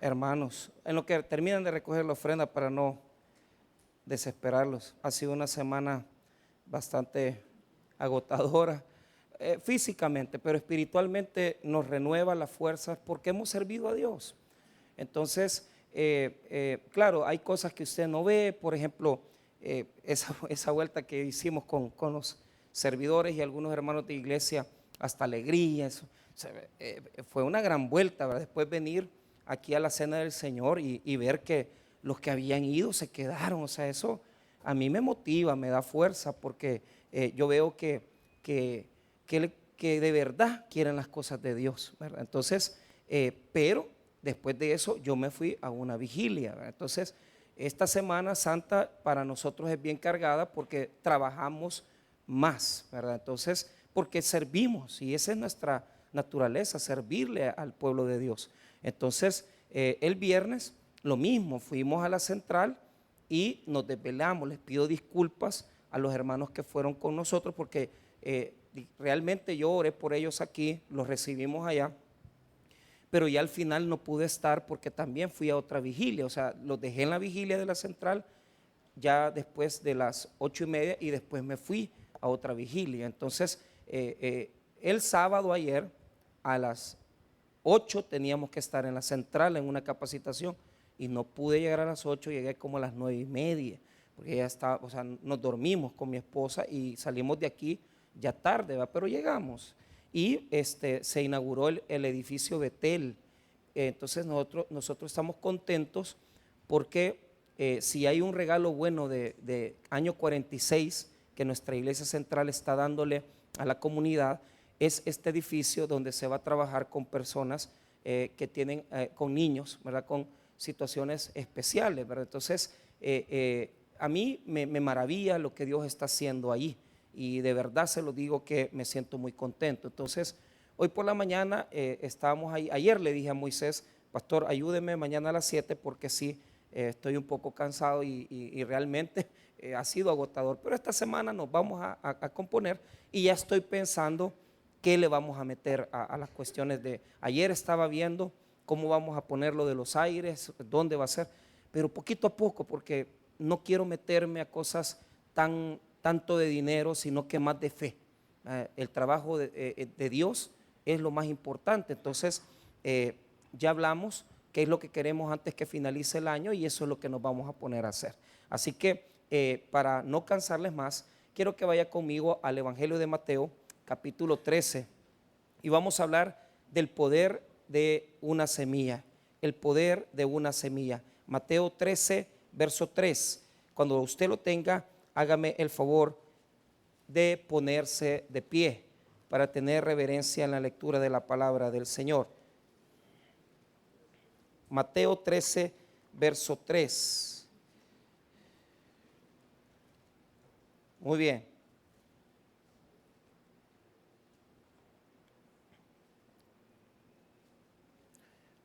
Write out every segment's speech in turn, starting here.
Hermanos, en lo que terminan de recoger la ofrenda para no desesperarlos, ha sido una semana bastante agotadora físicamente, pero espiritualmente nos renueva las fuerzas porque hemos servido a Dios. Entonces, claro, hay cosas que usted no ve, por ejemplo, esa vuelta que hicimos con los servidores y algunos hermanos de iglesia, hasta alegría, eso, o sea, fue una gran vuelta, ¿verdad? Después venir aquí a la cena del Señor y ver que los que habían ido se quedaron, o sea, eso a mí me motiva, me da fuerza, porque yo veo que, que de verdad quieren las cosas de Dios, ¿verdad? Entonces, pero después de eso yo me fui a una vigilia, ¿verdad? Entonces, esta Semana Santa para nosotros es bien cargada porque trabajamos más, ¿verdad? Entonces, porque servimos y esa es nuestra naturaleza, servirle al pueblo de Dios. Entonces, el viernes lo mismo, fuimos a la central y nos desvelamos. Les pido disculpas a los hermanos que fueron con nosotros porque realmente yo oré por ellos aquí, los recibimos allá, pero ya al final no pude estar porque también fui a otra vigilia, o sea, los dejé en la vigilia de la central ya después de las 8:30 y después me fui a otra vigilia. Entonces, el sábado ayer a las 8 teníamos que estar en la central en una capacitación y no pude llegar a las 8, llegué como a las 9:30, porque ya estaba, o sea, nos dormimos con mi esposa y salimos de aquí ya tarde, ¿va? Pero llegamos y se inauguró el edificio Betel. Entonces nosotros estamos contentos porque si hay un regalo bueno de año 46 que nuestra iglesia central está dándole a la comunidad, es este edificio donde se va a trabajar con personas que tienen, con niños, ¿verdad? Con situaciones especiales, ¿verdad? Entonces, a mí me maravilla lo que Dios está haciendo ahí y de verdad se lo digo que me siento muy contento. Entonces, hoy por la mañana estábamos ahí, ayer le dije a Moisés, pastor, ayúdeme mañana a las 7 porque sí, estoy un poco cansado y realmente ha sido agotador, pero esta semana nos vamos a componer y ya estoy pensando qué le vamos a meter a las cuestiones de, ayer estaba viendo cómo vamos a poner lo de los aires, dónde va a ser, pero poquito a poco, porque no quiero meterme a cosas tanto de dinero, sino que más de fe. El trabajo de Dios es lo más importante. Entonces, ya hablamos qué es lo que queremos antes que finalice el año y eso es lo que nos vamos a poner a hacer. Así que, para no cansarles más, quiero que vaya conmigo al Evangelio de Mateo, capítulo 13, y vamos a hablar del poder de una semilla, el poder de una semilla. Mateo 13, verso 3. Cuando usted lo tenga, hágame el favor de ponerse de pie para tener reverencia en la lectura de la palabra del Señor. Mateo 13, verso 3. Muy bien.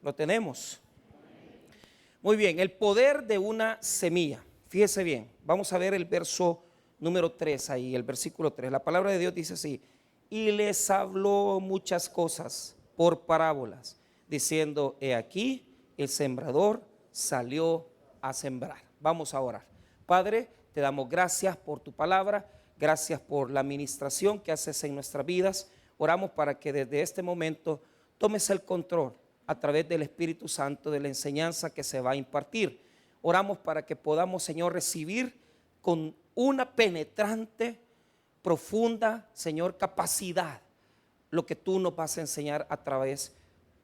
¿Lo tenemos? Muy bien, el poder de una semilla. Fíjese bien, vamos a ver el verso número 3 ahí, el versículo 3. La palabra de Dios dice así: y les habló muchas cosas por parábolas, diciendo, he aquí, el sembrador salió a sembrar. Vamos a orar. Padre, te damos gracias por tu palabra, gracias por la administración que haces en nuestras vidas. Oramos para que desde este momento tomes el control a través del Espíritu Santo de la enseñanza que se va a impartir. Oramos para que podamos, Señor, recibir con una penetrante, profunda, Señor, capacidad lo que tú nos vas a enseñar a través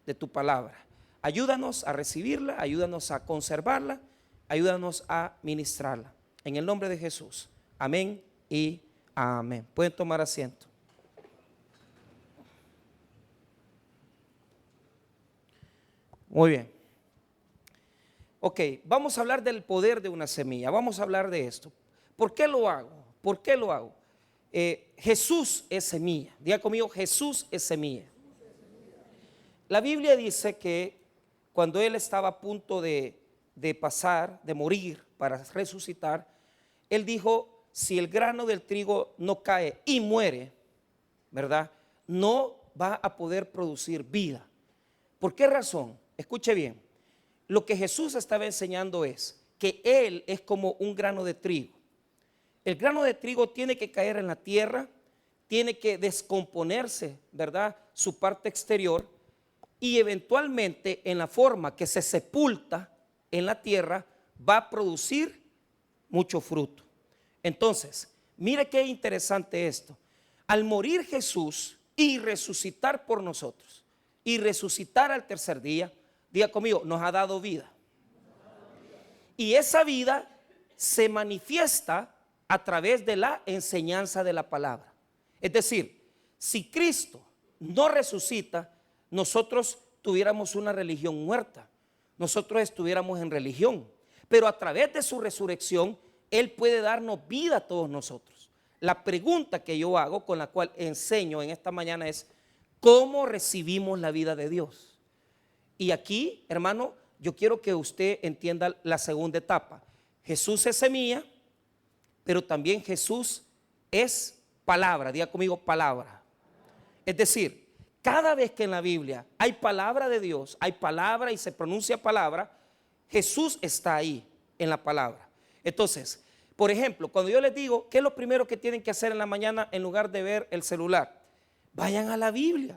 de tu palabra. Ayúdanos a recibirla, ayúdanos a conservarla, ayúdanos a ministrarla. En el nombre de Jesús. Amén y amén. Pueden tomar asiento. Muy bien. Ok, vamos a hablar del poder de una semilla. Vamos a hablar de esto. ¿Por qué lo hago? ¿Por qué lo hago? Jesús es semilla. Diga conmigo, Jesús es semilla. La Biblia dice que cuando Él estaba a punto de pasar, de morir para resucitar, Él dijo, si el grano del trigo no cae y muere, ¿verdad? No va a poder producir vida. ¿Por qué razón? Escuche bien. lo que Jesús estaba enseñando es que Él es como un grano de trigo. El grano de trigo tiene que caer en la tierra, tiene que descomponerse, ¿verdad?, su parte exterior, y eventualmente en la forma que se sepulta en la tierra va a producir mucho fruto. Entonces, mire qué interesante esto. Al morir Jesús y resucitar por nosotros, y resucitar al tercer día, diga conmigo, nos ha dado vida. Y esa vida se manifiesta a través de la enseñanza de la palabra. Es decir, si Cristo no resucita, nosotros tuviéramos una religión muerta, nosotros estuviéramos en religión, pero a través de su resurrección, Él puede darnos vida a todos nosotros. La pregunta que yo hago, con la cual enseño en esta mañana, es ¿cómo recibimos la vida de Dios? Y aquí, hermano, yo quiero que usted entienda la segunda etapa. Jesús es semilla, pero también Jesús es palabra. Diga conmigo, palabra. Es decir, cada vez que en la Biblia hay palabra de Dios, hay palabra y se pronuncia palabra, Jesús está ahí en la palabra. Entonces, por ejemplo, cuando yo les digo, ¿qué es lo primero que tienen que hacer en la mañana en lugar de ver el celular? Vayan a la Biblia,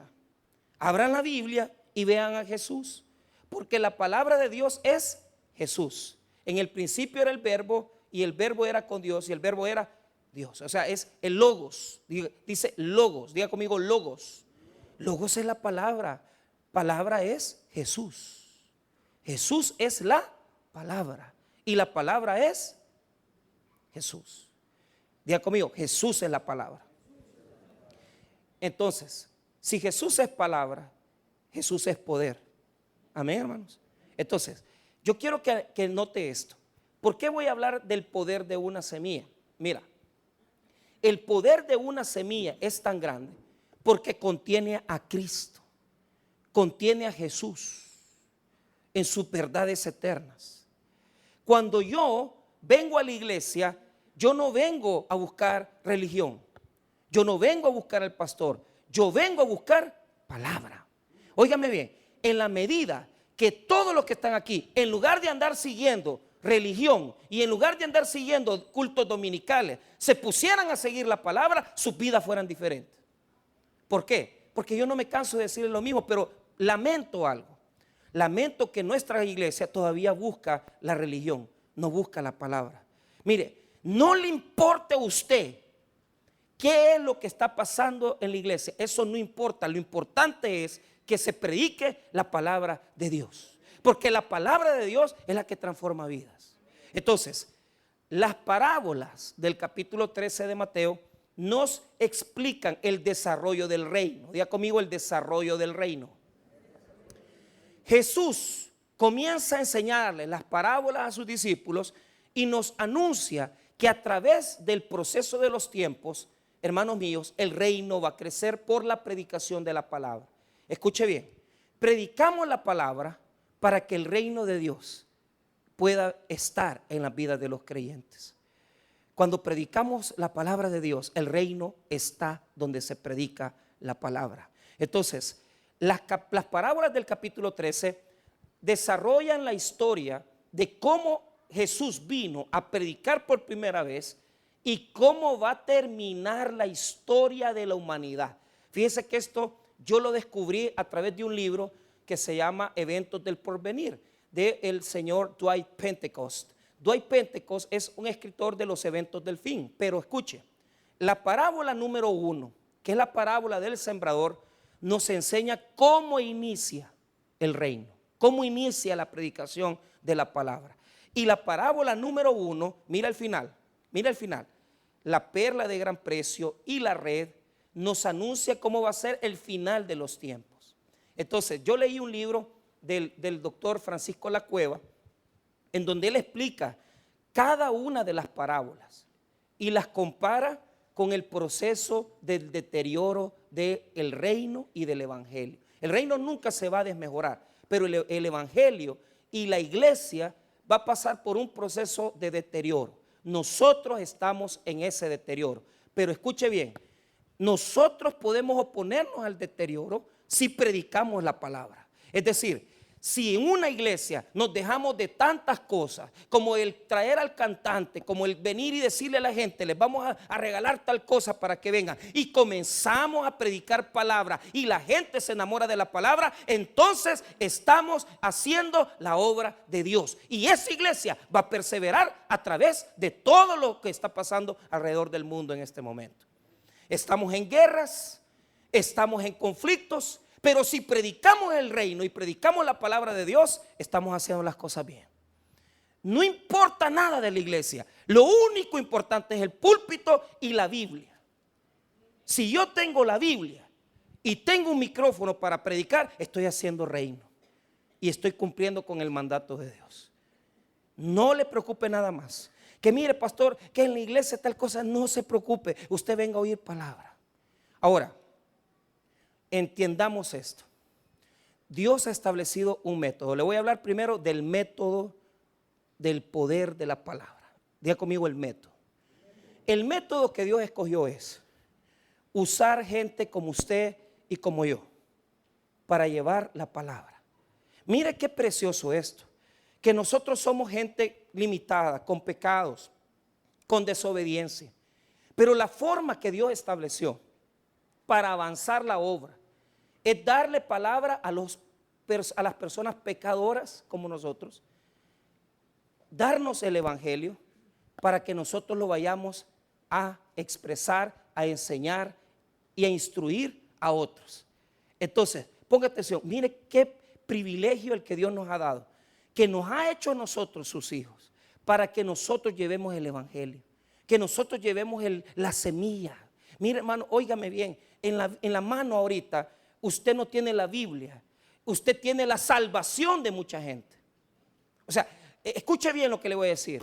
abran la Biblia y vean a Jesús, porque la palabra de Dios es Jesús. En el principio era el verbo, y el verbo era con Dios, y el verbo era Dios. O sea, es el logos, dice logos, diga conmigo logos. Logos es la palabra, palabra es Jesús. Jesús es la palabra, y la palabra es Jesús. Diga conmigo, Jesús es la palabra. Entonces, si Jesús es palabra, Jesús es poder. Amén, hermanos. Entonces, yo quiero que note esto. ¿Por qué voy a hablar del poder de una semilla? Mira, el poder de una semilla es tan grande porque contiene a Cristo, contiene a Jesús en sus verdades eternas. Cuando yo vengo a la iglesia, yo no vengo a buscar religión, yo no vengo a buscar al pastor, yo vengo a buscar palabra. Óigame bien, en la medida que todos los que están aquí, en lugar de andar siguiendo religión y en lugar de andar siguiendo cultos dominicales, se pusieran a seguir la palabra, sus vidas fueran diferentes. ¿Por qué? Porque yo no me canso de decirle lo mismo, pero lamento algo. Lamento que nuestra iglesia todavía busca la religión, no busca la palabra. Mire, no le importe a usted qué es lo que está pasando en la iglesia, eso no importa, lo importante es que se predique la palabra de Dios. Porque la palabra de Dios es la que transforma vidas. Entonces, las parábolas del capítulo 13 de Mateo nos explican el desarrollo del reino. Diga conmigo, el desarrollo del reino. Jesús comienza a enseñarle las parábolas a sus discípulos y nos anuncia que a través del proceso de los tiempos, hermanos míos, el reino va a crecer por la predicación de la palabra. Escuche bien, predicamos la palabra para que el reino de Dios pueda estar en la vida de los creyentes. Cuando predicamos la palabra de Dios, el reino está donde se predica la palabra. Entonces, las parábolas del capítulo 13 desarrollan la historia de cómo Jesús vino a predicar por primera vez y cómo va a terminar la historia de la humanidad. Fíjese que esto yo lo descubrí a través de un libro que se llama Eventos del Porvenir, del señor Dwight Pentecost. Dwight Pentecost es un escritor de los eventos del fin, pero escuche, la parábola número 1, que es la parábola del sembrador, nos enseña cómo inicia el reino, cómo inicia la predicación de la palabra. Y la parábola número 1, mira el final, la perla de gran precio y la red nos anuncia cómo va a ser el final de los tiempos. Entonces, yo leí un libro del doctor Francisco Lacueva, en donde él explica cada una de las parábolas y las compara con el proceso del deterioro del reino y del evangelio. El reino nunca se va a desmejorar, pero el evangelio y la iglesia va a pasar por un proceso de deterioro. Nosotros estamos en ese deterioro, pero escuche bien, nosotros podemos oponernos al deterioro si predicamos la palabra. Es decir, Si en una iglesia nos dejamos de tantas cosas, como el traer al cantante, como el venir y decirle a la gente, les vamos a regalar tal cosa para que vengan, y comenzamos a predicar palabra y la gente se enamora de la palabra, entonces estamos haciendo la obra de Dios. Y esa iglesia va a perseverar a través de todo lo que está pasando alrededor del mundo en este momento. Estamos en guerras, estamos en conflictos. Pero si predicamos el reino y predicamos la palabra de Dios, estamos haciendo las cosas bien. No importa nada de la iglesia. Lo único importante es el púlpito y la Biblia. Si yo tengo la Biblia y tengo un micrófono para predicar, estoy haciendo reino. Y estoy cumpliendo con el mandato de Dios. No le preocupe nada más. Que mire, pastor, que en la iglesia tal cosa, no se preocupe. Usted venga a oír palabra. Ahora, entiendamos esto. Dios ha establecido un método. Le voy a hablar primero del método del poder de la palabra. Diga conmigo el método. El método que Dios escogió es usar gente como usted y como yo para llevar la palabra. Mire qué precioso esto. Que nosotros somos gente limitada, con pecados, con desobediencia. Pero la forma que Dios estableció para avanzar la obra es darle palabra a las personas pecadoras como nosotros, darnos el evangelio para que nosotros lo vayamos a expresar, a enseñar y a instruir a otros. Entonces, ponga atención, mire qué privilegio el que Dios nos ha dado, que nos ha hecho a nosotros sus hijos, para que nosotros llevemos el evangelio, que nosotros llevemos la semilla. Mire, hermano, óigame bien, en la mano ahorita usted no tiene la Biblia, usted tiene la salvación de mucha gente. O sea, escuche bien lo que le voy a decir.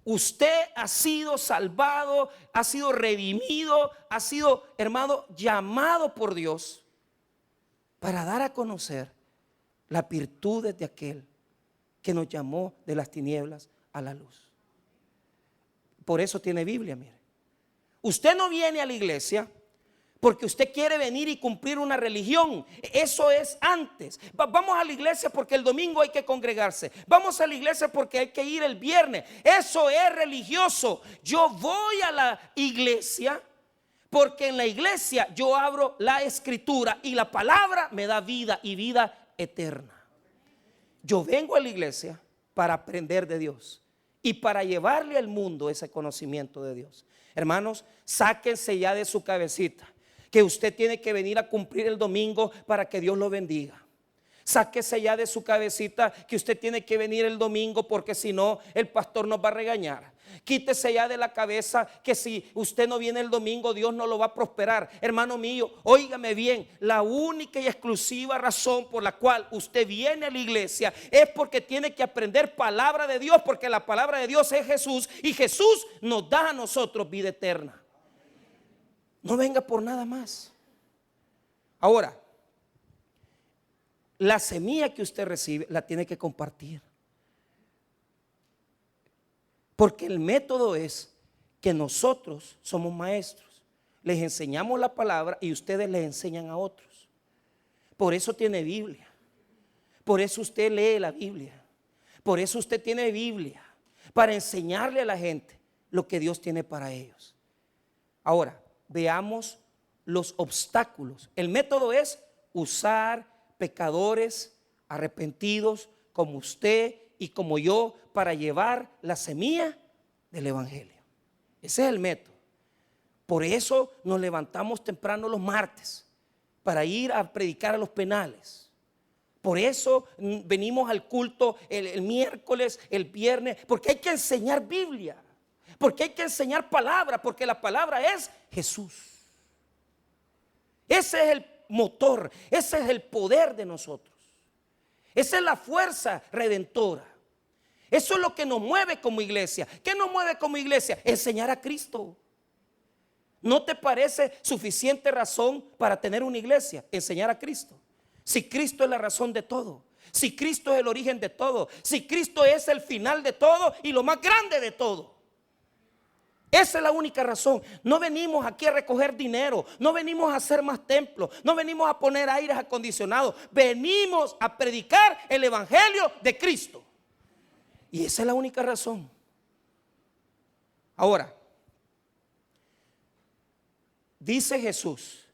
Usted ha sido salvado, ha sido redimido, ha sido, hermano, llamado por Dios para dar a conocer las virtudes de aquel que nos llamó de las tinieblas a la luz. Por eso tiene Biblia, mire. Usted no viene a la iglesia porque usted quiere venir y cumplir una religión. Eso es antes. Vamos a la iglesia porque el domingo hay que congregarse. Vamos a la iglesia porque hay que ir el viernes. Eso es religioso. Yo voy a la iglesia porque en la iglesia yo abro la escritura y la palabra me da vida y vida eterna. Yo vengo a la iglesia para aprender de Dios y para llevarle al mundo ese conocimiento de Dios. Hermanos, sáquense ya de su cabecita que usted tiene que venir a cumplir el domingo para que Dios lo bendiga. Sáquese ya de su cabecita que usted tiene que venir el domingo porque si no el pastor nos va a regañar. Quítese ya de la cabeza que si usted no viene el domingo Dios no lo va a prosperar. Hermano mío, óigame bien, la única y exclusiva razón por la cual usted viene a la iglesia es porque tiene que aprender palabra de Dios, porque la palabra de Dios es Jesús y Jesús nos da a nosotros vida eterna. No venga por nada más. Ahora, la semilla que usted recibe la tiene que compartir. Porque el método es que nosotros somos maestros. Les enseñamos la palabra y ustedes les enseñan a otros. Por eso tiene Biblia. Por eso usted lee la Biblia. Por eso usted tiene Biblia. Para enseñarle a la gente lo que Dios tiene para ellos. Ahora, veamos los obstáculos. El método es usar pecadores arrepentidos como usted y como yo para llevar la semilla del evangelio. Ese es el método. Por eso nos levantamos temprano los martes para ir a predicar a los penales. Por eso venimos al culto el miércoles, el viernes, porque hay que enseñar Biblia, porque hay que enseñar palabra, porque la palabra es Jesús. Ese es el motor, ese es el poder de nosotros. Esa es la fuerza redentora. Eso es lo que nos mueve como iglesia. ¿Qué nos mueve como iglesia? Enseñar a Cristo. ¿No te parece suficiente razón para tener una iglesia? Enseñar a Cristo. Si Cristo es la razón de todo, si Cristo es el origen de todo, si Cristo es el final de todo y lo más grande de todo. Esa es la única razón. No venimos aquí a recoger dinero, no venimos a hacer más templos, no venimos a poner aires acondicionados. Venimos a predicar el evangelio de Cristo. Y esa es la única razón. Ahora, dice Jesús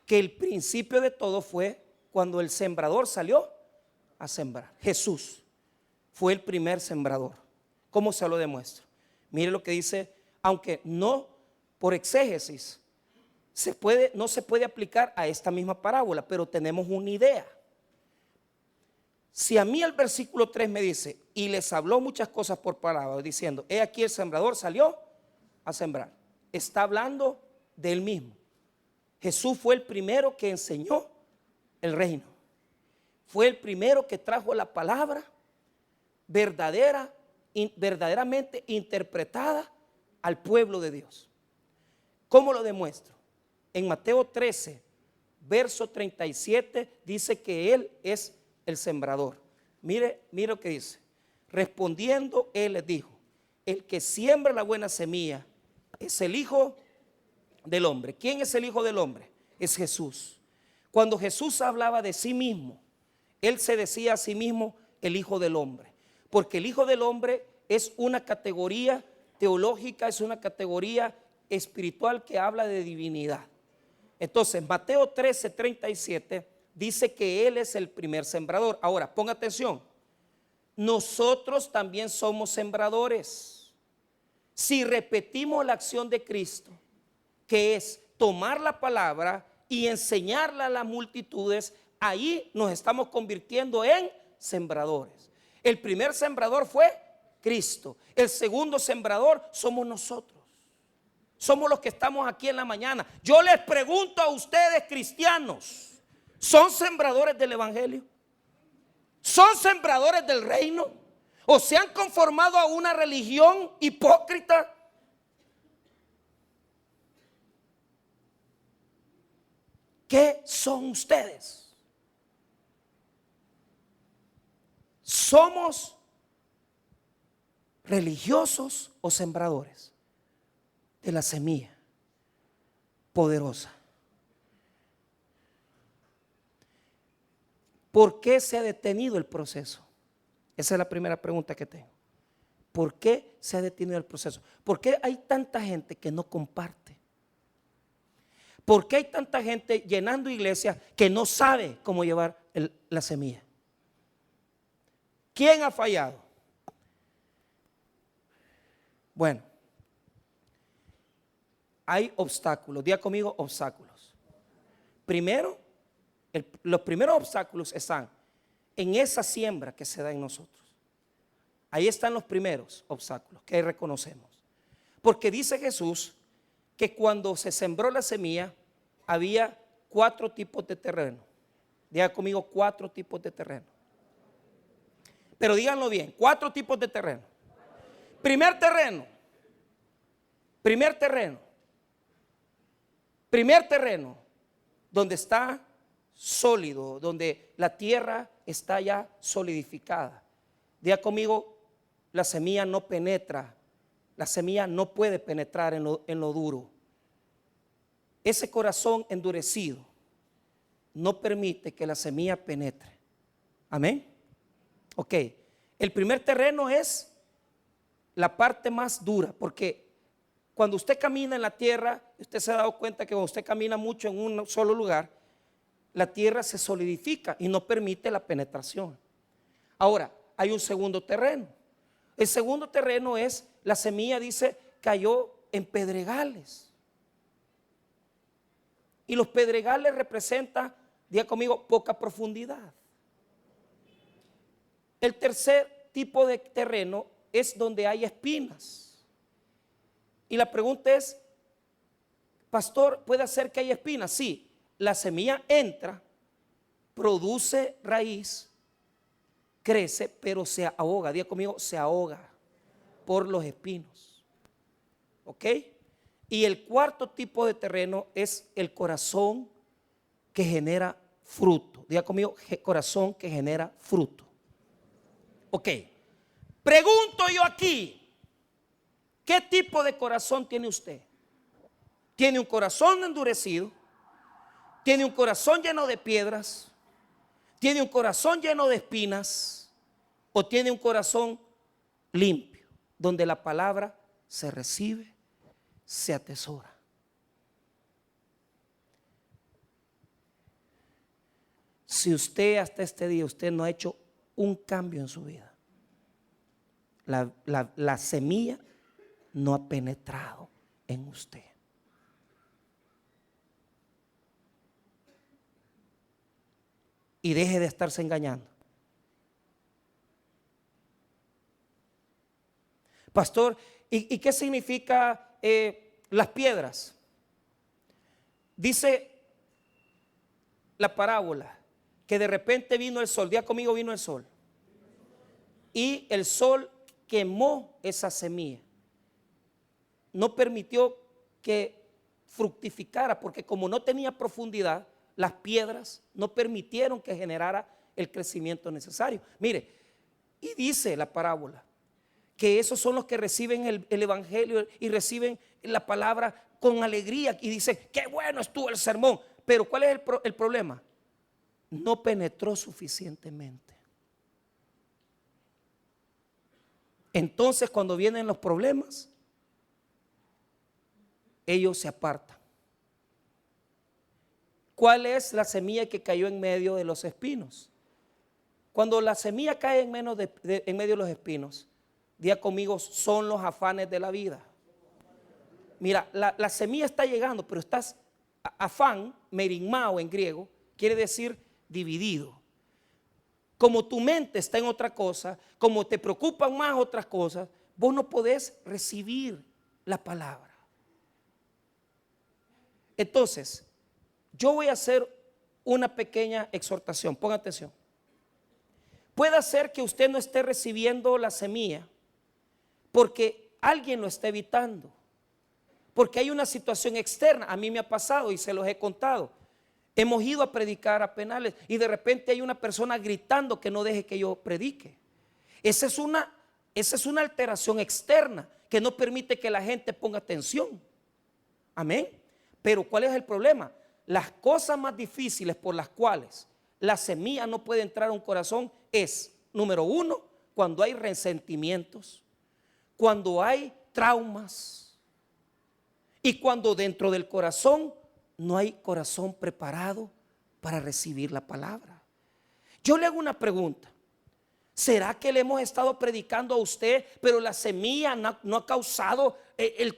que el principio de todo fue cuando el sembrador salió a sembrar. Jesús fue el primer sembrador. ¿Cómo se lo demuestro? Mire lo que dice, aunque no por exégesis, no se puede aplicar a esta misma parábola, pero tenemos una idea. Si a mí el versículo 3 me dice, y les habló muchas cosas por parábola, diciendo, he aquí el sembrador salió a sembrar. Está hablando de él mismo. Jesús fue el primero que enseñó el reino. Fue el primero que trajo la palabra verdaderamente interpretada al pueblo de Dios. ¿Cómo lo demuestro? En Mateo 13, verso 37, dice que Él es el sembrador. Mire lo que dice. Respondiendo, Él les dijo, el que siembra la buena semilla es el Hijo del Hombre. ¿Quién es el Hijo del Hombre? Es Jesús. Cuando Jesús hablaba de sí mismo, Él se decía a sí mismo el Hijo del Hombre. Porque el Hijo del Hombre es una categoría teológica, es una categoría espiritual que habla de divinidad. Entonces, Mateo 13, 37 dice que Él es el primer sembrador. Ahora, ponga atención. Nosotros también somos sembradores. Si repetimos la acción de Cristo, que es tomar la palabra y enseñarla a las multitudes, ahí nos estamos convirtiendo en sembradores. El primer sembrador fue Cristo. El segundo sembrador somos nosotros. Somos los que estamos aquí en la mañana. Yo les pregunto a ustedes, cristianos, ¿son sembradores del evangelio? ¿Son sembradores del reino? ¿O se han conformado a una religión hipócrita? ¿Qué son ustedes? ¿Somos religiosos o sembradores de la semilla poderosa? ¿Por qué se ha detenido el proceso? Esa es la primera pregunta que tengo. ¿Por qué se ha detenido el proceso? ¿Por qué hay tanta gente que no comparte? ¿Por qué hay tanta gente llenando iglesias que no sabe cómo llevar la semilla? ¿Quién ha fallado? Bueno, hay obstáculos. Diga conmigo, obstáculos. Primero, los primeros obstáculos están en esa siembra que se da en nosotros. Ahí están los primeros obstáculos que reconocemos. Porque dice Jesús que cuando se sembró la semilla había 4 tipos de terreno. Diga conmigo, 4 tipos de terreno. Pero díganlo bien, 4 tipos de terreno. Primer terreno donde está sólido, donde la tierra está ya solidificada. Diga conmigo, la semilla no penetra, la semilla no puede penetrar en lo duro. Ese corazón endurecido no permite que la semilla penetre. Amén. Ok, el primer terreno es la parte más dura, porque cuando usted camina en la tierra, usted se ha dado cuenta que cuando usted camina mucho en un solo lugar, la tierra se solidifica y no permite la penetración. Ahora, hay un segundo terreno. El segundo terreno es, la semilla dice, cayó en pedregales. Y los pedregales representan, diga conmigo, poca profundidad. El tercer tipo de terreno es donde hay espinas. Y la pregunta es, pastor, ¿puede ser que haya espinas? Sí, la semilla entra, produce raíz, crece, pero se ahoga. Diga conmigo, se ahoga por los espinos. ¿Ok? Y el cuarto tipo de terreno es el corazón que genera fruto. Diga conmigo, corazón que genera fruto. Ok, pregunto yo aquí, ¿Qué tipo de corazón tiene usted? ¿Tiene un corazón endurecido? ¿Tiene un corazón lleno de piedras? ¿Tiene un corazón lleno de espinas? ¿O tiene un corazón limpio, donde la palabra se recibe, se atesora? Si usted hasta este día, usted no ha hecho un cambio en su vida, la semilla no ha penetrado en usted. Y deje de estarse engañando. Pastor, ¿y qué significa las piedras? Dice la parábola que de repente vino el sol. Diga conmigo, vino el sol. Y el sol quemó esa semilla. No permitió que fructificara, porque como no tenía profundidad, las piedras no permitieron que generara el crecimiento necesario. Mire, y dice la parábola que esos son los que reciben el evangelio y reciben la palabra con alegría y dicen, qué bueno estuvo el sermón. Pero ¿cuál es el problema? No penetró suficientemente. Entonces, cuando vienen los problemas, ellos se apartan. ¿Cuál es la semilla que cayó en medio de los espinos? Cuando la semilla cae en medio de los espinos, diga conmigo, son los afanes de la vida. Mira, la semilla está llegando, pero estás, afán, merimao en griego, quiere decir dividido. Como tu mente está en otra cosa, como te preocupan más otras cosas, vos no podés recibir la palabra. Entonces, yo voy a hacer una pequeña exhortación, ponga atención. Puede ser que usted no esté recibiendo la semilla porque alguien lo está evitando, porque hay una situación externa. A mí me ha pasado y se los he contado. Hemos ido a predicar a penales y de repente hay una persona gritando que no deje que yo predique. Esa es una alteración externa que no permite que la gente ponga atención. Amén. Pero ¿cuál es el problema? Las cosas más difíciles por las cuales la semilla no puede entrar a un corazón es, número uno, cuando hay resentimientos, cuando hay traumas y cuando dentro del corazón no hay corazón preparado para recibir la palabra. Yo le hago una pregunta. ¿Será que le hemos estado predicando a usted, pero la semilla no ha causado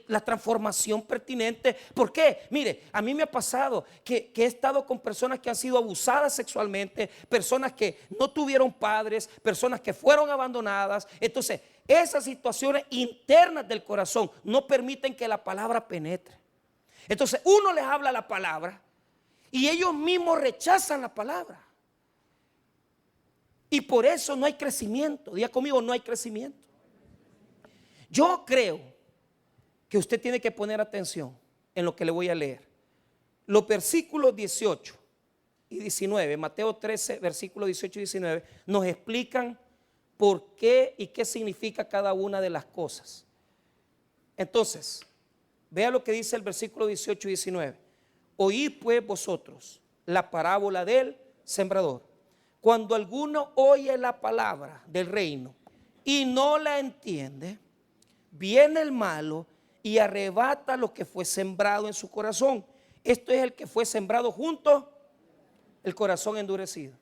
la transformación pertinente? ¿Por qué? Mire, a mí me ha pasado que he estado con personas que han sido abusadas sexualmente, personas que no tuvieron padres, personas que fueron abandonadas. Entonces, esas situaciones internas del corazón no permiten que la palabra penetre. Entonces, uno les habla la palabra y ellos mismos rechazan la palabra. Y por eso no hay crecimiento. Diga conmigo, no hay crecimiento. Yo creo que usted tiene que poner atención en lo que le voy a leer. Los versículos 18 y 19, Mateo 13, versículos 18 y 19, nos explican por qué y qué significa cada una de las cosas. Entonces, vea lo que dice el versículo 18 y 19. Oíd pues vosotros la parábola del sembrador. Cuando alguno oye la palabra del reino y no la entiende, viene el malo y arrebata lo que fue sembrado en su corazón. Esto es el que fue sembrado junto el corazón endurecido.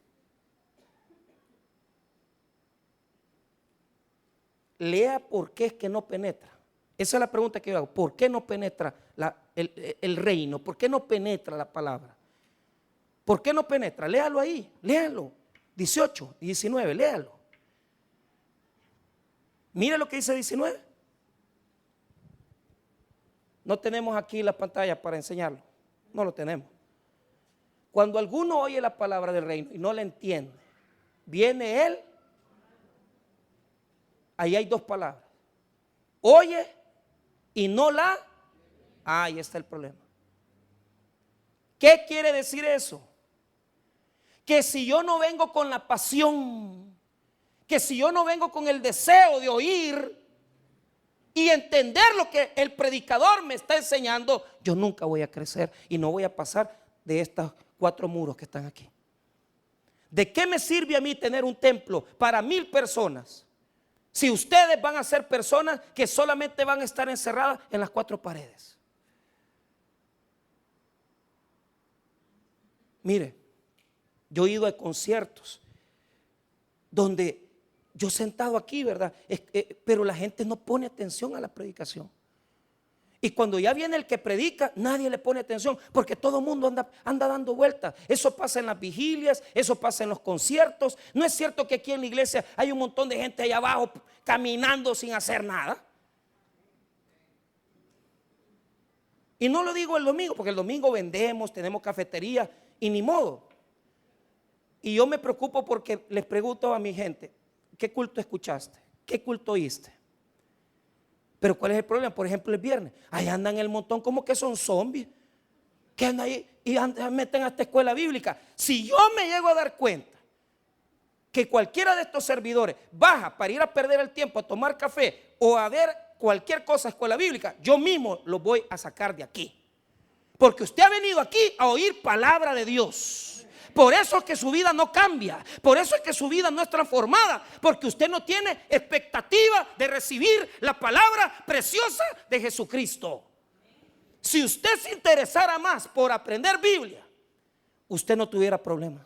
Lea por qué es que no penetra. Esa es la pregunta que yo hago. ¿Por qué no penetra el reino? ¿Por qué no penetra la palabra? ¿Por qué no penetra? Léalo ahí, léalo. 18 y 19, léalo. Mire lo que dice 19. No tenemos aquí la pantalla para enseñarlo. No lo tenemos. Cuando alguno oye la palabra del reino y no la entiende, viene él. Ahí hay dos palabras. Oye y no la. Ahí está el problema. ¿Qué quiere decir eso? Que si yo no vengo con la pasión, que si yo no vengo con el deseo de oír, y entender lo que el predicador me está enseñando, yo nunca voy a crecer y no voy a pasar de estos 4 muros que están aquí. ¿De qué me sirve a mí tener un templo para 1000 personas si ustedes van a ser personas que solamente van a estar encerradas en las 4 paredes? Mire, yo he ido a conciertos donde yo sentado aquí, ¿verdad? Pero la gente no pone atención a la predicación. Y cuando ya viene el que predica, nadie le pone atención, porque todo el mundo anda dando vueltas. Eso pasa en las vigilias, eso pasa en los conciertos. No es cierto que aquí en la iglesia hay un montón de gente allá abajo caminando sin hacer nada. Y no lo digo el domingo, porque el domingo vendemos, tenemos cafetería y ni modo. Y yo me preocupo porque les pregunto a mi gente, ¿qué culto escuchaste? ¿Qué culto oíste? Pero ¿cuál es el problema? Por ejemplo, el viernes, ahí andan el montón como que son zombies, que andan ahí y meten a esta escuela bíblica. Si yo me llego a dar cuenta que cualquiera de estos servidores baja para ir a perder el tiempo a tomar café o a ver cualquier cosa escuela bíblica, yo mismo los voy a sacar de aquí. Porque usted ha venido aquí a oír palabra de Dios. Por eso es que su vida no cambia. Por eso es que su vida no es transformada. Porque usted no tiene expectativa de recibir la palabra preciosa de Jesucristo. Si usted se interesara más por aprender Biblia, usted no tuviera problema.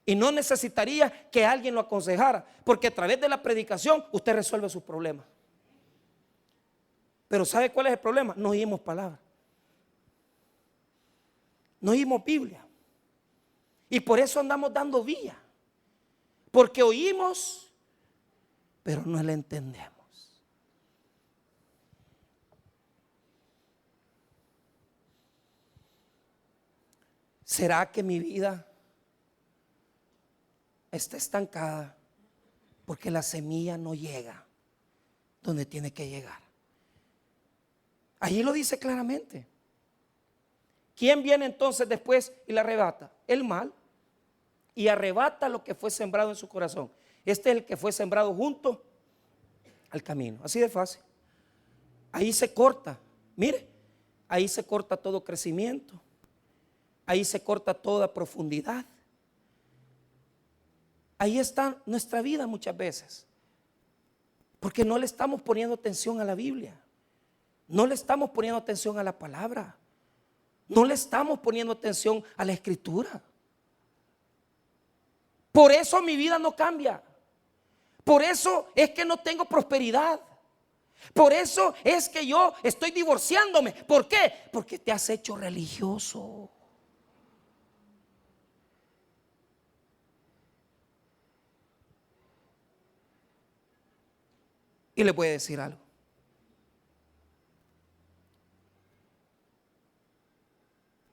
Y no necesitaría que alguien lo aconsejara. Porque a través de la predicación usted resuelve sus problemas. Pero ¿sabe cuál es el problema? No oímos palabra. No oímos Biblia. Y por eso andamos dando vía. Porque oímos, pero no la entendemos. ¿Será que mi vida está estancada porque la semilla no llega donde tiene que llegar? Allí lo dice claramente. ¿Quién viene entonces después y la arrebata? El mal. Y arrebata lo que fue sembrado en su corazón. Este es el que fue sembrado junto al camino. Así de fácil. Ahí se corta. Mire, ahí se corta todo crecimiento. Ahí se corta toda profundidad. Ahí está nuestra vida muchas veces. Porque no le estamos poniendo atención a la Biblia. No le estamos poniendo atención a la palabra. No le estamos poniendo atención a la escritura. Por eso mi vida no cambia. Por eso es que no tengo prosperidad. Por eso es que yo estoy divorciándome. ¿Por qué? Porque te has hecho religioso. Y le voy a decir algo.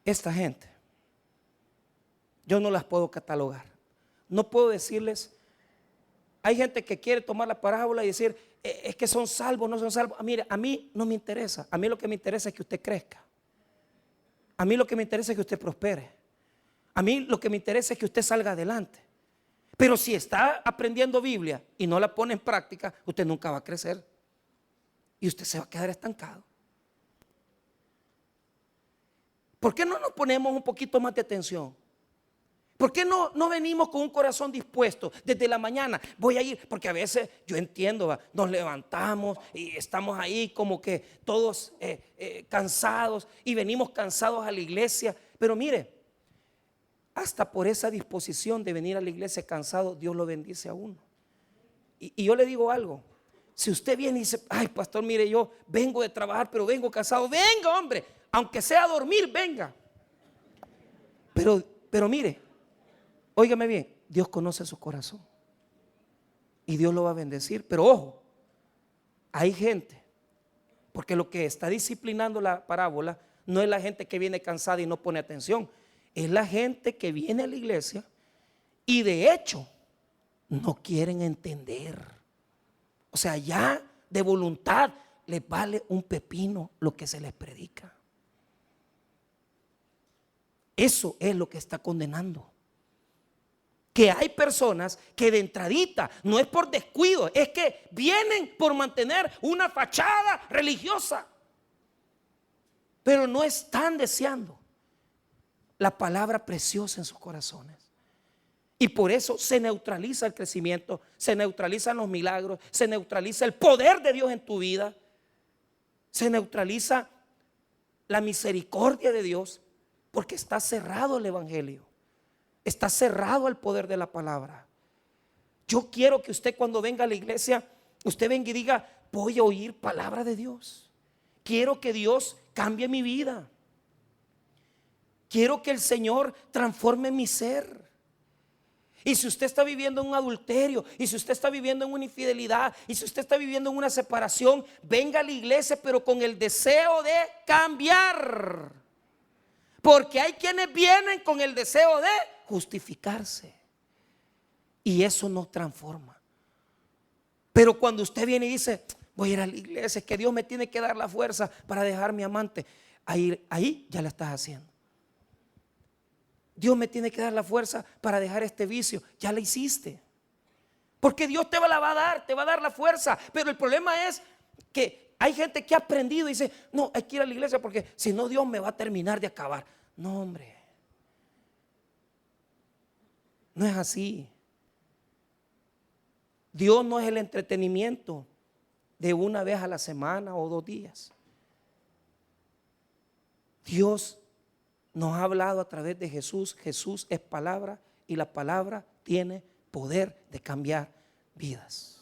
Esta gente, yo no las puedo catalogar. No puedo decirles, hay gente que quiere tomar la parábola y decir, es que son salvos, no son salvos. Mire, a mí no me interesa. A mí lo que me interesa es que usted crezca. A mí lo que me interesa es que usted prospere. A mí lo que me interesa es que usted salga adelante. Pero si está aprendiendo Biblia y no la pone en práctica, usted nunca va a crecer. Y usted se va a quedar estancado. ¿Por qué no nos ponemos un poquito más de atención? ¿Por qué no venimos con un corazón dispuesto desde la mañana? Voy a ir, porque a veces yo entiendo, nos levantamos y estamos ahí como que todos cansados y venimos cansados a la iglesia. Pero mire, hasta por esa disposición de venir a la iglesia cansado, Dios lo bendice a uno. Y yo le digo algo, si usted viene y dice, ay pastor, mire, yo vengo de trabajar, pero vengo cansado, venga hombre, aunque sea a dormir, venga. Pero mire, óigame bien, Dios conoce su corazón y Dios lo va a bendecir. Pero ojo, hay gente, porque lo que está disciplinando la parábola no es la gente que viene cansada y no pone atención, es la gente que viene a la iglesia y de hecho no quieren entender. O sea, ya de voluntad les vale un pepino lo que se les predica. Eso es lo que está condenando. que hay personas que de entradita, no es por descuido, es que vienen por mantener una fachada religiosa, pero no están deseando la palabra preciosa en sus corazones. Y por eso se neutraliza el crecimiento, se neutralizan los milagros, se neutraliza el poder de Dios en tu vida, se neutraliza la misericordia de Dios, porque está cerrado el evangelio, está cerrado el poder de la palabra. Yo quiero que usted, cuando venga a la iglesia, usted venga y diga: voy a oír palabra de Dios. Quiero que Dios cambie mi vida. Quiero que el Señor transforme mi ser. Y si usted está viviendo en un adulterio, y si usted está viviendo en una infidelidad, y si usted está viviendo en una separación, venga a la iglesia, pero con el deseo de cambiar. Porque hay quienes vienen con el deseo de justificarse, y eso no transforma. Pero cuando usted viene y dice: voy a ir a la iglesia, es que Dios me tiene que dar la fuerza para dejar mi amante, ahí ya la estás haciendo. Dios me tiene que dar la fuerza para dejar este vicio, ya la hiciste. Porque Dios te la va a dar, te va a dar la fuerza. Pero el problema es que hay gente que ha aprendido y dice: no, hay que ir a la iglesia porque si no, Dios me va a terminar de acabar. No, hombre, no es así. Dios no es el entretenimiento de una vez a la semana o 2 días. Dios nos ha hablado a través de Jesús. Jesús es palabra, y la palabra tiene poder de cambiar vidas.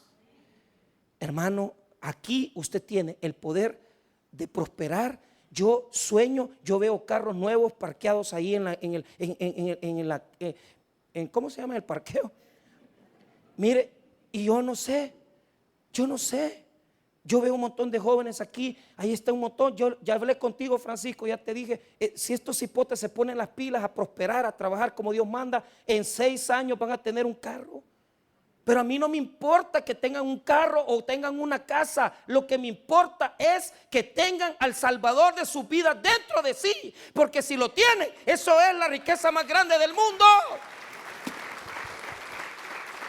Hermano, aquí usted tiene el poder de prosperar. Yo sueño, yo veo carros nuevos parqueados ahí ¿cómo se llama el parqueo? Mire, y yo no sé. Yo veo un montón de jóvenes aquí, ahí está un montón. Yo ya hablé contigo, Francisco, ya te dije, si estos hipotes se ponen las pilas a prosperar, a trabajar como Dios manda, en 6 años van a tener un carro. Pero a mí no me importa que tengan un carro o tengan una casa. Lo que me importa es que tengan al Salvador de su vida dentro de sí. Porque si lo tienen, eso es la riqueza más grande del mundo.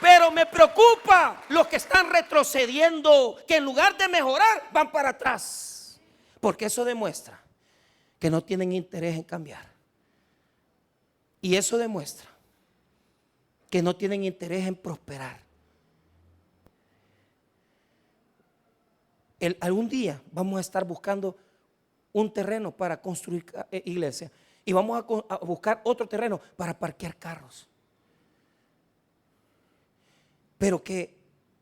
Pero me preocupa los que están retrocediendo, que en lugar de mejorar van para atrás. Porque eso demuestra que no tienen interés en cambiar. Y eso demuestra que no tienen interés en prosperar. Algún día vamos a estar buscando un terreno para construir iglesia, y vamos a buscar otro terreno para parquear carros. Pero que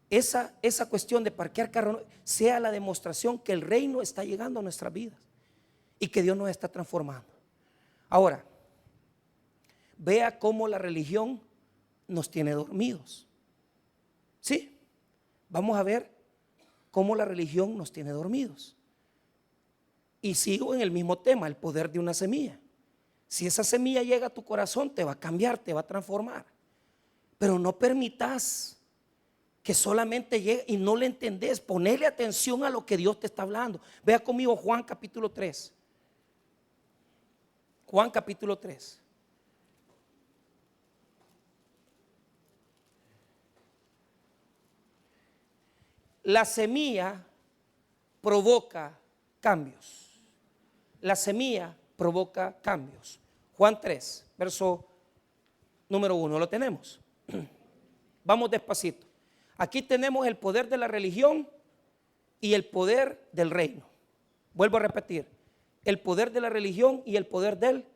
esa cuestión de parquear carros sea la demostración que el reino está llegando a nuestras vidas y que Dios nos está transformando. Ahora, vea cómo la religión nos tiene dormidos. Sí, vamos a ver cómo la religión nos tiene dormidos. Y sigo en el mismo tema, el poder de una semilla. Si esa semilla llega a tu corazón, te va a cambiar, te va a transformar. Pero no permitas que solamente llegue y no le entendés. Ponele atención a lo que Dios te está hablando. Vea conmigo Juan capítulo 3. Juan capítulo 3. La semilla provoca cambios. La semilla provoca cambios. Juan 3, verso número 1. ¿Lo tenemos? Vamos despacito. Aquí tenemos el poder de la religión y el poder del reino. Vuelvo a repetir: el poder de la religión y el poder del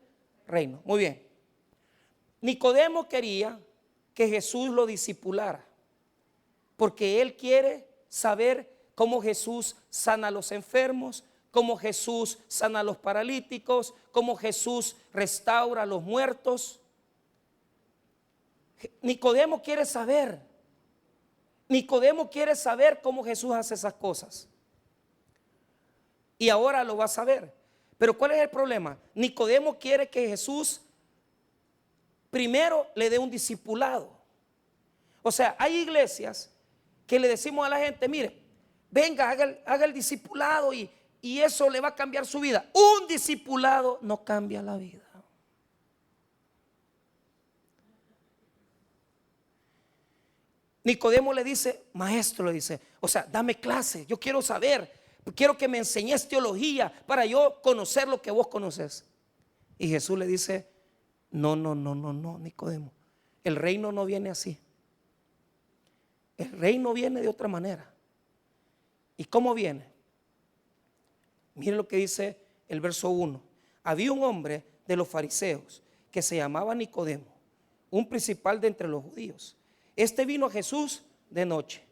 reino. Muy bien. Nicodemo quería que Jesús lo discipulara, porque él quiere saber cómo Jesús sana a los enfermos, cómo Jesús sana a los paralíticos, cómo Jesús restaura a los muertos. Nicodemo quiere saber. Nicodemo quiere saber cómo Jesús hace esas cosas. Y ahora lo va a saber. Pero ¿cuál es el problema? Nicodemo quiere que Jesús primero le dé un discipulado. O sea, hay iglesias que le decimos a la gente: mire, venga, haga el discipulado y eso le va a cambiar su vida. Un discipulado no cambia la vida. Nicodemo le dice, maestro, le dice, o sea, dame clase, yo quiero saber, quiero que me enseñes teología para yo conocer lo que vos conoces. Y Jesús le dice, no, Nicodemo, el reino no viene así. El reino viene de otra manera. ¿Y cómo viene? Miren lo que dice el verso 1. Había un hombre de los fariseos que se llamaba Nicodemo, un principal de entre los judíos. Este vino a Jesús de noche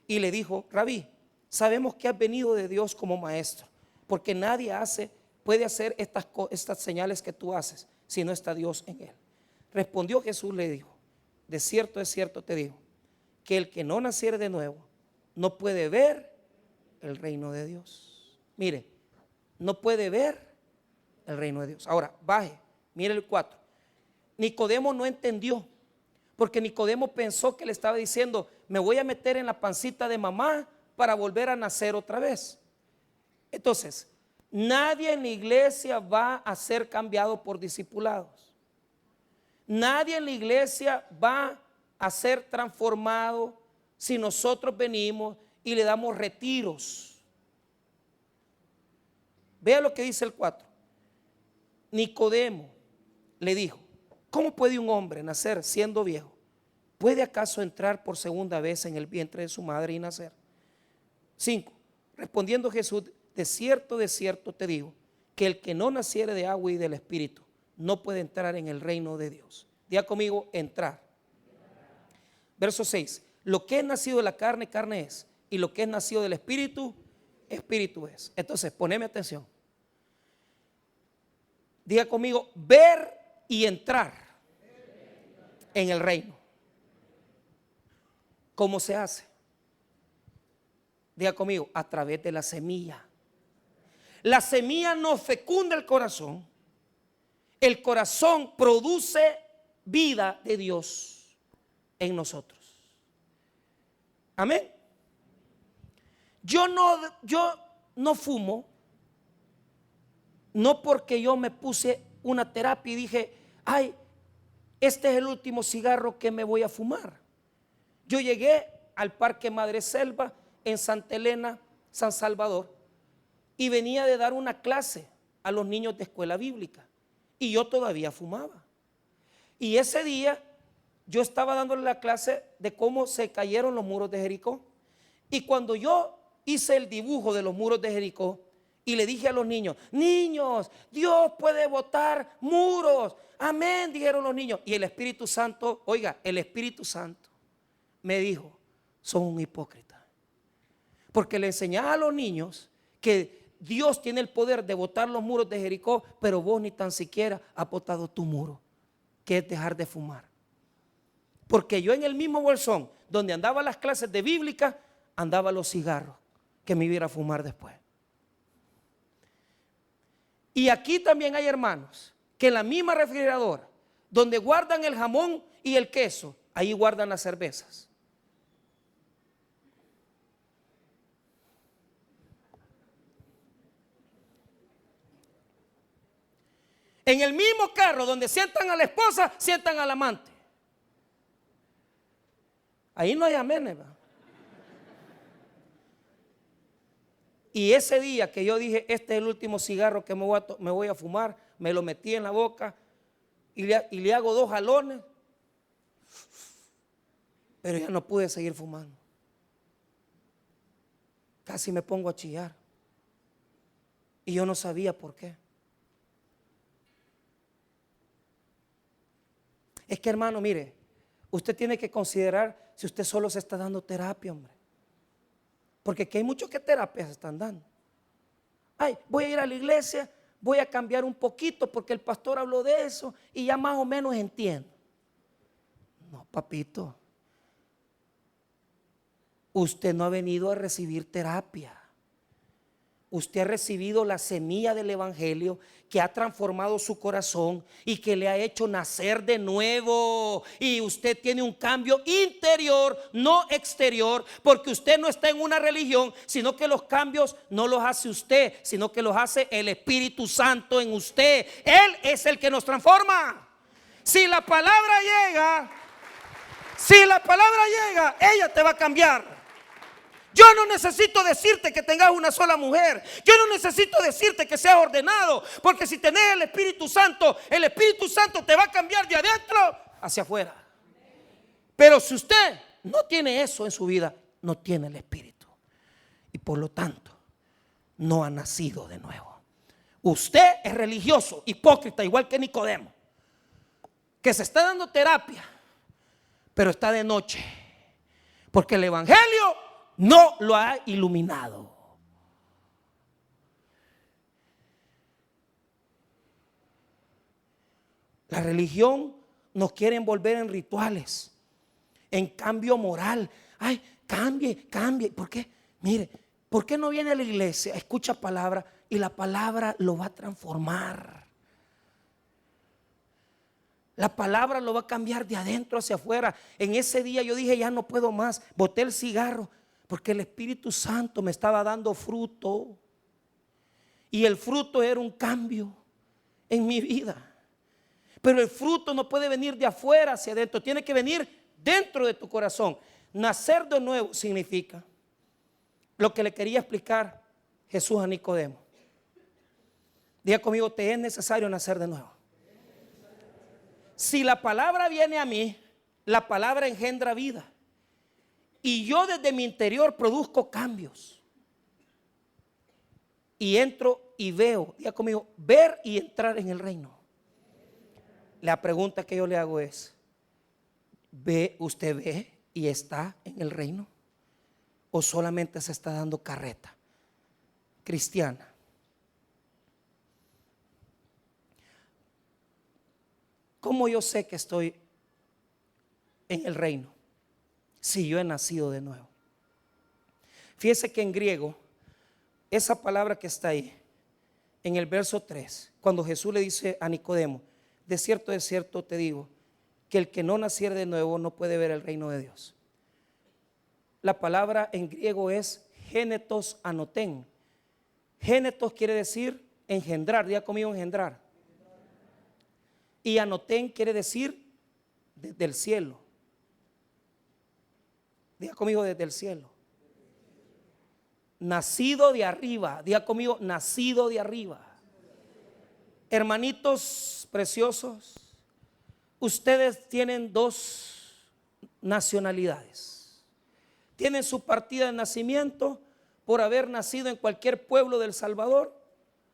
y le dijo, Rabí, sabemos que has venido de Dios como maestro, porque nadie puede hacer estas señales que tú haces si no está Dios en él. Respondió Jesús, le dijo, de cierto te digo, que el que no naciere de nuevo no puede ver el reino de Dios. Mire, no puede ver el reino de Dios. Ahora, baje, mire el 4. Nicodemo no entendió, porque Nicodemo pensó que le estaba diciendo, me voy a meter en la pancita de mamá para volver a nacer otra vez. Entonces, nadie en la iglesia va a ser cambiado por discipulados. Nadie en la iglesia va a ser transformado si nosotros venimos y le damos retiros. Vea lo que dice el 4. Nicodemo le dijo, ¿cómo puede un hombre nacer siendo viejo? ¿Puede acaso entrar por segunda vez en el vientre de su madre y nacer? 5. Respondiendo Jesús, de cierto te digo, que el que no naciere de agua y del Espíritu no puede entrar en el reino de Dios. Diga conmigo, entrar. Verso 6. Lo que es nacido de la carne, carne es. Y lo que es nacido del Espíritu, Espíritu es. Entonces, poneme atención. Diga conmigo, ver y entrar en el reino. ¿Cómo se hace? Diga conmigo, a través de la semilla. La semilla nos fecunda el corazón. El corazón produce vida de Dios en nosotros. Amén. Yo no fumo, no porque yo me puse una terapia y dije, ay, este es el último cigarro que me voy a fumar. Yo llegué al Parque Madre Selva en Santa Elena, San Salvador, y venía de dar una clase a los niños de escuela bíblica y yo todavía fumaba. Y ese día yo estaba dándole la clase de cómo se cayeron los muros de Jericó. Y cuando yo hice el dibujo de los muros de Jericó y le dije a los niños, niños, Dios puede botar muros. Amén, dijeron los niños. Y el Espíritu Santo, oiga, el Espíritu Santo me dijo, son un hipócrita. Porque le enseñaba a los niños que Dios tiene el poder de botar los muros de Jericó, pero vos ni tan siquiera has botado tu muro, que es dejar de fumar. Porque yo en el mismo bolsón donde andaba las clases de bíblica, andaba los cigarros que me iba a fumar después. Y aquí también hay hermanos que en la misma refrigeradora donde guardan el jamón y el queso, ahí guardan las cervezas. En el mismo carro donde sientan a la esposa, sientan al amante. Ahí no hay amén, ¿verdad? Y ese día que yo dije, este es el último cigarro que me voy a fumar, me lo metí en la boca y le hago 2 jalones, pero ya no pude seguir fumando. Casi me pongo a chillar y yo no sabía por qué. Es que, hermano, mire, usted tiene que considerar si usted solo se está dando terapia, hombre. Porque aquí hay muchos que terapias se están dando. Ay, voy a ir a la iglesia, voy a cambiar un poquito porque el pastor habló de eso y ya más o menos entiendo. No, papito. Usted no ha venido a recibir terapia. Usted ha recibido la semilla del evangelio que ha transformado su corazón y que le ha hecho nacer de nuevo. Y usted tiene un cambio interior, no exterior, porque usted no está en una religión, sino que los cambios no los hace usted, sino que los hace el Espíritu Santo en usted. Él es el que nos transforma. Si la palabra llega, Si la palabra llega, ella te va a cambiar. Yo no necesito decirte que tengas una sola mujer. Yo no necesito decirte que seas ordenado. Porque si tenés el Espíritu Santo te va a cambiar de adentro hacia afuera. Pero si usted no tiene eso en su vida, no tiene el Espíritu. Y por lo tanto, no ha nacido de nuevo. Usted es religioso, hipócrita, igual que Nicodemo, que se está dando terapia, pero está de noche. Porque el Evangelio no lo ha iluminado. La religión nos quiere envolver en rituales, en cambio moral. Ay, cambie. ¿Por qué? Mire, ¿por qué no viene a la iglesia? Escucha palabra y la palabra lo va a transformar. La palabra lo va a cambiar de adentro hacia afuera. En ese día yo dije, ya no puedo más. Boté el cigarro porque el Espíritu Santo me estaba dando fruto. Y el fruto era un cambio en mi vida. Pero el fruto no puede venir de afuera hacia adentro. Tiene que venir dentro de tu corazón. Nacer de nuevo significa lo que le quería explicar Jesús a Nicodemo. Diga conmigo, te es necesario nacer de nuevo. Si la palabra viene a mí, la palabra engendra vida. Y yo desde mi interior produzco cambios. Y entro y veo, diga conmigo, ver y entrar en el reino. La pregunta que yo le hago es, ¿usted ve y está en el reino? ¿O solamente se está dando carreta cristiana? ¿Cómo yo sé que estoy en el reino? Si yo he nacido de nuevo. Fíjese que en griego, esa palabra que está ahí, en el verso 3, cuando Jesús le dice a Nicodemo, de cierto te digo, que el que no naciere de nuevo no puede ver el reino de Dios. La palabra en griego es génetos anoten. Génetos quiere decir engendrar, diga conmigo engendrar. Y anoten quiere decir desde el cielo. Diga conmigo desde el cielo. Nacido de arriba, diga conmigo nacido de arriba. Hermanitos preciosos, ustedes tienen dos nacionalidades. Tienen su partida de nacimiento por haber nacido en cualquier pueblo del Salvador,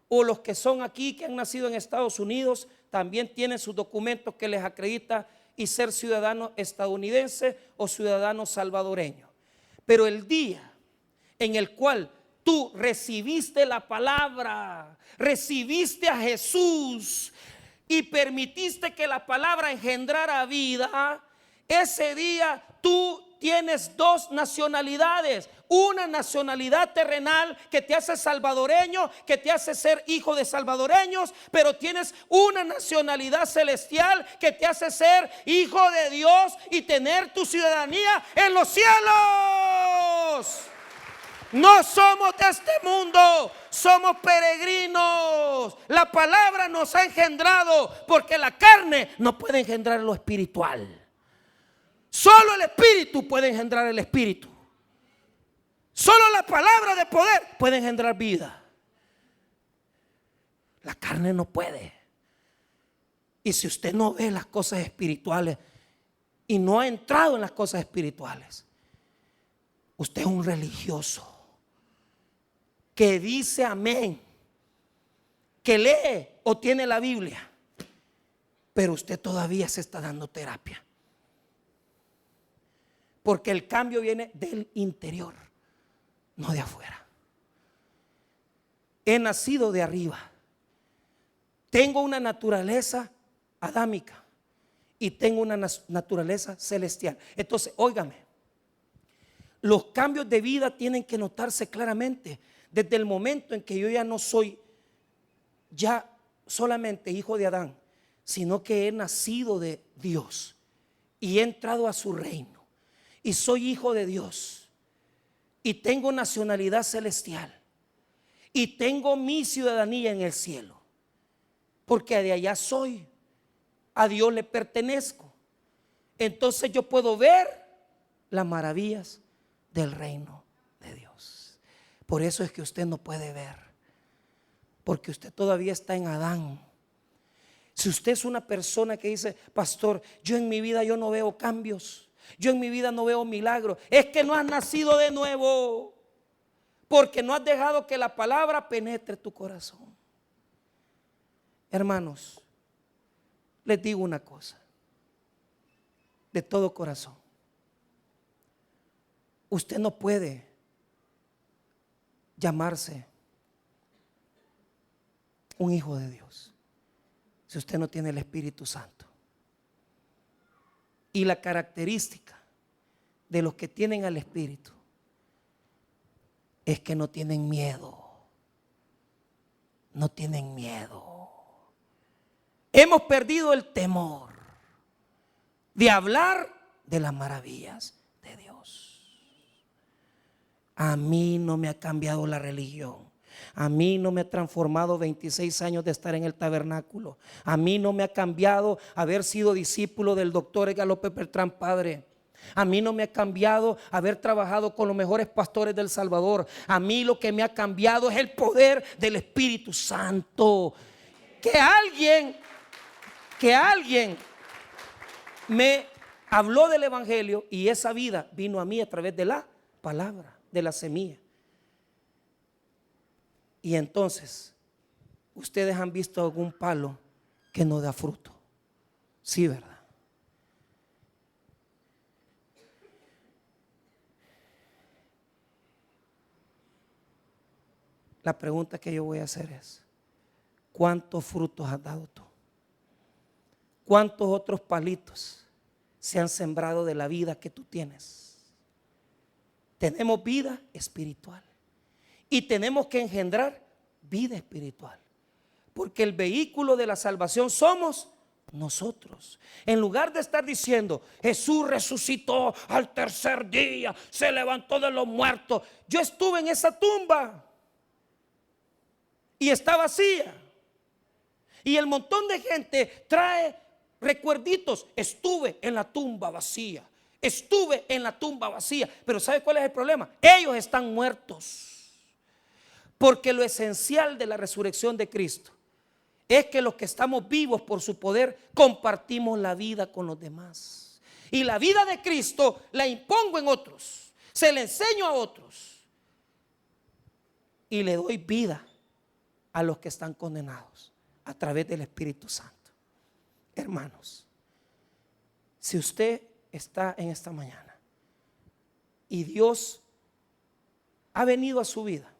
o los que son aquí, que han nacido en Estados Unidos, también tienen sus documentos que les acredita y ser ciudadano estadounidense o ciudadano salvadoreño. Pero el día en el cual tú recibiste la palabra, recibiste a Jesús y permitiste que la palabra engendrara vida, ese día tú tienes dos nacionalidades. Una nacionalidad terrenal que te hace salvadoreño, que te hace ser hijo de salvadoreños, pero tienes una nacionalidad celestial que te hace ser hijo de Dios y tener tu ciudadanía en los cielos. No somos de este mundo, somos peregrinos. La palabra nos ha engendrado porque la carne no puede engendrar lo espiritual. Solo el Espíritu puede engendrar el Espíritu. Solo la palabra de poder puede engendrar vida. La carne no puede. Y si usted no ve las cosas espirituales y no ha entrado en las cosas espirituales, usted es un religioso que dice amén, que lee o tiene la Biblia, pero usted todavía se está dando terapia. Porque el cambio viene del interior, no de afuera. He nacido de arriba. Tengo una naturaleza adámica y tengo una naturaleza celestial. Entonces, óigame, los cambios de vida tienen que notarse claramente desde el momento en que yo ya no soy ya solamente hijo de Adán, sino que he nacido de Dios y he entrado a su reino. Y soy hijo de Dios y tengo nacionalidad celestial y tengo mi ciudadanía en el cielo, porque de allá soy, a Dios le pertenezco. entonces yo puedo ver las maravillas del reino de Dios. Por eso es que usted no puede ver, porque usted todavía está en Adán. Si usted es una persona que dice: pastor, yo en mi vida yo no veo cambios, yo en mi vida no veo milagros, es que no has nacido de nuevo, porque no has dejado que la palabra penetre tu corazón. Hermanos, les digo una cosa de todo corazón: usted no puede llamarse un hijo de Dios si usted no tiene el Espíritu Santo. Y la característica de los que tienen al Espíritu es que no tienen miedo. No tienen miedo. Hemos perdido el temor de hablar de las maravillas de Dios. A mí no me ha cambiado la religión. A mí no me ha transformado 26 años de estar en el tabernáculo. A mí no me ha cambiado haber sido discípulo del doctor Edgar López Beltrán Padre. A mí no me ha cambiado haber trabajado con los mejores pastores del Salvador. A mí lo que me ha cambiado es el poder del Espíritu Santo. Que alguien me habló del Evangelio y esa vida vino a mí a través de la palabra, de la semilla. Y entonces, ustedes han visto algún palo que no da fruto. Sí, ¿verdad? La pregunta que yo voy a hacer es: ¿cuántos frutos has dado tú? ¿Cuántos otros palitos se han sembrado de la vida que tú tienes? Tenemos vida espiritual y tenemos que engendrar vida espiritual, porque el vehículo de la salvación somos nosotros. En lugar de estar diciendo: Jesús resucitó al tercer día, se levantó de los muertos. Yo estuve en esa tumba y está vacía, y el montón de gente trae recuerditos: estuve en la tumba vacía, estuve en la tumba vacía. Pero ¿sabe cuál es el problema? Ellos están muertos. Porque lo esencial de la resurrección de Cristo es que los que estamos vivos por su poder compartimos la vida con los demás. Y la vida de Cristo la impongo en otros, se la enseño a otros y le doy vida a los que están condenados a través del Espíritu Santo. Hermanos, si usted está en esta mañana y Dios ha venido a su vida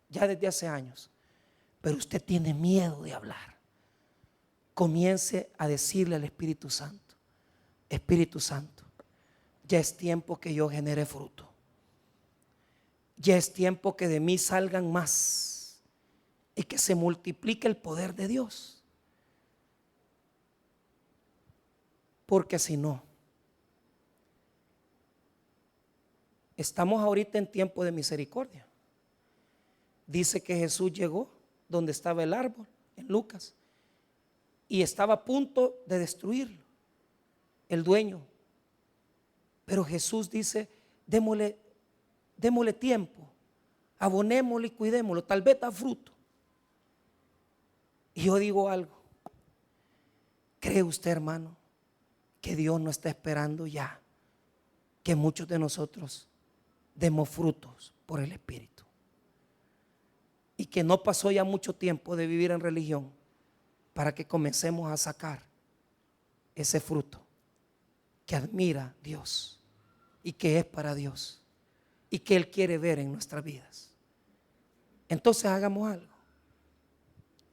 ya desde hace años, pero usted tiene miedo de hablar, comience a decirle al Espíritu Santo: Espíritu Santo, ya es tiempo que yo genere fruto. Ya es tiempo que de mí salgan más y que se multiplique el poder de Dios. Porque si no, estamos ahorita en tiempo de misericordia. Dice que Jesús llegó donde estaba el árbol, en Lucas, y estaba a punto de destruirlo, el dueño. Pero Jesús dice: démosle tiempo, abonémosle y cuidémoslo, tal vez da fruto. Y yo digo algo: ¿cree usted, hermano, que Dios no está esperando ya que muchos de nosotros demos frutos por el Espíritu? Y que no pasó ya mucho tiempo de vivir en religión para que comencemos a sacar ese fruto que admira Dios y que es para Dios y que Él quiere ver en nuestras vidas. Entonces hagamos algo.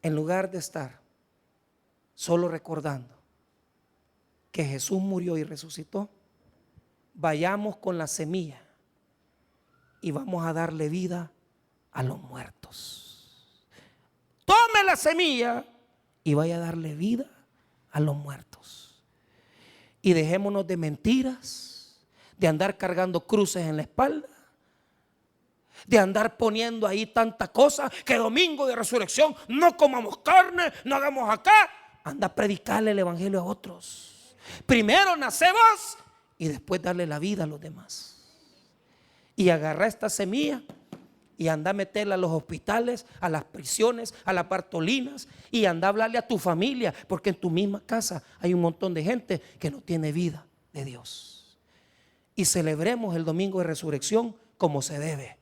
En lugar de estar solo recordando que Jesús murió y resucitó, vayamos con la semilla y vamos a darle vida a los muertos. Tome la semilla y vaya a darle vida a los muertos. Y dejémonos de mentiras, de andar cargando cruces en la espalda, de andar poniendo ahí tanta cosa, que domingo de resurrección no comamos carne, no hagamos acá. Anda a predicarle el evangelio a otros. Primero nace vos y después darle la vida a los demás. Y agarra esta semilla y anda a meterla a los hospitales, a las prisiones, a las Bartolinas, y anda a hablarle a tu familia, porque en tu misma casa hay un montón de gente que no tiene vida de Dios. Y celebremos el domingo de resurrección como se debe,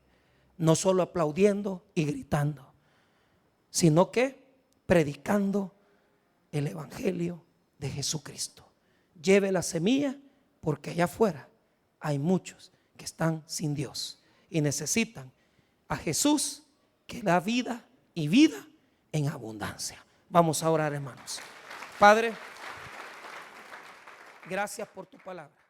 no solo aplaudiendo y gritando, sino que predicando el evangelio de Jesucristo. Lleve la semilla, porque allá afuera hay muchos que están sin Dios y necesitan a Jesús, que da vida y vida en abundancia. Vamos a orar, hermanos. Padre, gracias por tu palabra.